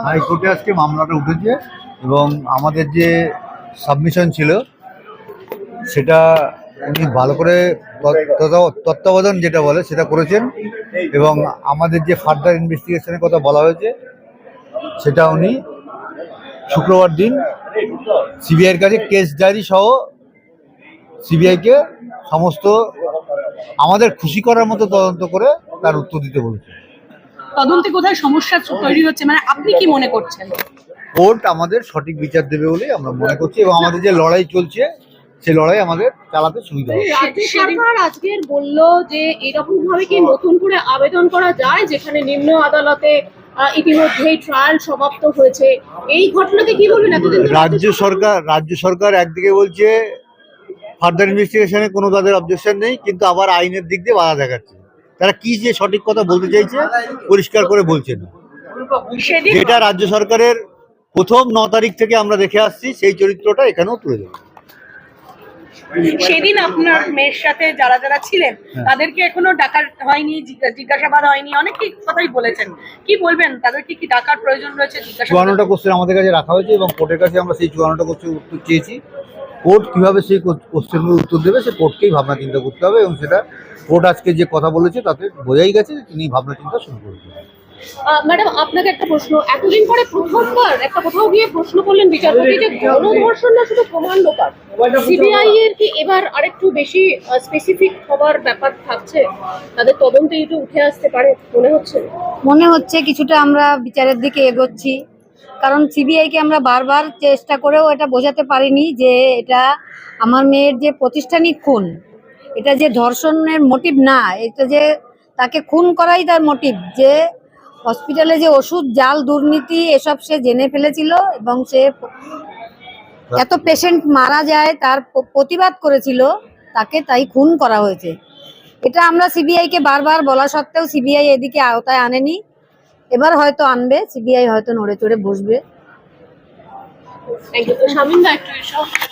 হাইকোর্টে আজকে মামলাটা উঠেছে এবং আমাদের যে সাবমিশন ছিল সেটা উনি ভালো করে তত্ত্বাবধান যেটা বলে সেটা করেছেন এবং আমাদের যে ফার্দার ইনভেস্টিগেশনের কথা বলা হয়েছে সেটা উনি শুক্রবার দিন সিবিআইয়ের কাছে কেস ডায়েরি সহ সিবিআইকে সমস্ত আমাদের খুশি করার মতো তদন্ত করে তার উত্তর দিতে বলেছে। তদন্তে কোথায় সমস্যা তৈরি হচ্ছে মানে আপনি কি মনে করছেন? কোর্ট আমাদের সঠিক বিচার দেবে বলেই আমরা মনে করছি এবং আমাদের যে লড়াই চলছে সেই লড়াই আমাদের চালাতে সুবিধা হবে। রাজ্য সরকার আজকের বলল যে এরকম ভাবে কি নতুন করে আবেদন করা যায় যেখানে নিম্ন আদালতে ইতিমধ্যেই ট্রায়াল সমাপ্ত হয়েছে, এই ঘটনাকে কি বলবেন? এতদিন রাজ্য সরকার একদিকে বলছে ফার্দার ইনভেস্টিগেশনে কোনো তাদের অবজেকশন নেই, কিন্তু আবার আইনের দিক দিয়ে বাধা দেখাচ্ছে। তারা কি যে সঠিক কথা বলতে চাইছে পরিষ্কার করে বলছে না। যেটা রাজ্য সরকারের প্রথম 9 তারিখ থেকে আমরা দেখে আসছি সেই চরিত্রটা এখানেও তুলে দেবে। সেদিন আপনার মেয়ের সাথে যারা যারা ছিলেন তাদেরকে এখনো ডাকা হয়নি, জিজ্ঞাসাবাদ হয়নি, অনেকেই কথাই বলেছেন। কি বলবেন, তাদেরকে কি ডাকার প্রয়োজন রয়েছে? 54টা কোশ্চেন আমাদের কাছে রাখা হয়েছে এবং কোর্টের কাছে আমরা সেই 54টা কোশ্চেন উত্তর চেয়েছি। কোর্ট কিভাবে সেই কোশ্চেনগুলো উত্তর দেবে সে কোর্টকেই ভাবনা চিন্তা করতে হবে এবং সেটা কোর্ট আজকে যে কথা বলেছে তাতে বোঝাই গেছে তিনি ভাবনা চিন্তা শুরু করেছেন। ম্যাডাম, আপনাকে একটা প্রশ্ন, এতদিন পরে প্রথমবার একটা কোথাও গিয়ে প্রশ্ন করলেন বিচারপতি যে গণধর্ষণ না শুধু প্রমাণ লোপাট, সিবিআই এর কি এবার আরেকটু বেশি স্পেসিফিক হবার ব্যাপার থাকছে? তাদের তদন্তে একটু উঠে আসতে পারে মনে হচ্ছে কিছুটা আমরা বিচারের দিকে এগোচ্ছি, কারণ সিবিআইকে আমরা বারবার চেষ্টা করেও এটা বোঝাতে পারিনি যে এটা আমার মেয়ের যে প্রতিষ্ঠানিক খুন, এটা যে ধর্ষণের মোটিভ না, এটা যে তাকে খুন করাই তার মোটিভ, যে হসপিটালে যে ওষুধ জাল দুর্নীতি এসব সে জেনে ফেলেছিল এবং সে এত পেশেন্ট মারা যায় তার প্রতিবাদ করেছিল, তাকে তাই খুন করা হয়েছে। এটা আমরা সিবিআইকে বারবার বলা সত্ত্বেও সিবিআই এদিকে আওতায় আনেনি। এবার হয়তো আনবে, সিবিআই হয়তো নড়ে চড়ে বসবে। শামিন দা একটু